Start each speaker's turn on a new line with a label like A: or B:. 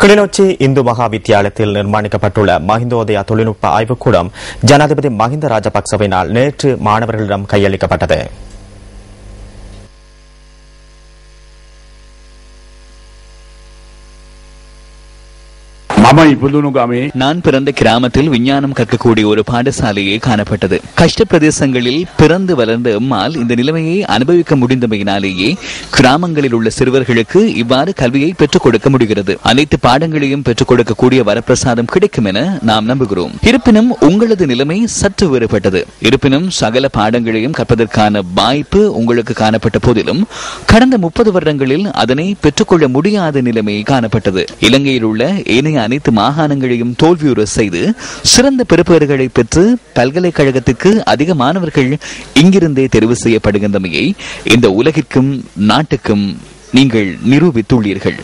A: கிளிநொச்சி இந்து மகா வித்தியாலயத்தில் நிர்மாணிக்கப்பட்டுள்ள மஹிந்தோதயா தொழில்நுட்ப ஆய்வுக்கூடம் ஜனாதிபதி மஹிந்த ராஜபக்சவினால் நேற்று மாணவர்களிடம் கையளிக்கப்பட்டது.
B: நான் பிறந்த கிராமத்தில் விஞ்ஞானம் கற்கக்கூடிய ஒரு பாடசாலையே காணப்பட்டது. கஷ்ட பிரதேசங்களில் பிறந்து வளர்ந்த எம்மால் இந்த நிலைமையை அனுபவிக்க முடிந்தமையினாலேயே கிராமங்களில் உள்ள சிறுவர்களுக்கு இவ்வாறு கல்வியை பெற்றுக் கொடுக்க முடிகிறது. அனைத்து பாடங்களையும் பெற்றுக் கொடுக்கக்கூடிய வரப்பிரசாதம் கிடைக்கும் என நாம் நம்புகிறோம். இருப்பினும் உங்களது நிலைமை சற்று வேறுபட்டது. இருப்பினும் சகல பாடங்களையும் கற்பதற்கான வாய்ப்பு உங்களுக்கு காணப்பட்ட போதிலும் கடந்த 30 வருடங்களில் அதனை பெற்றுக்கொள்ள முடியாத நிலைமை காணப்பட்டது. இலங்கையில் உள்ள ஏனைய அனைத்து மாகாணங்களையும் தோல்வியுற செய்து சிறந்த பெறுபேறுகளை பெற்று பல்கலைக்கழகத்திற்கு அதிக மாணவர்கள் இங்கிருந்தே தெரிவு செய்யப்படுகின்றமையை இந்த உலகிற்கும் நாட்டுக்கும் நீங்கள் நிரூபித்துள்ளீர்கள்.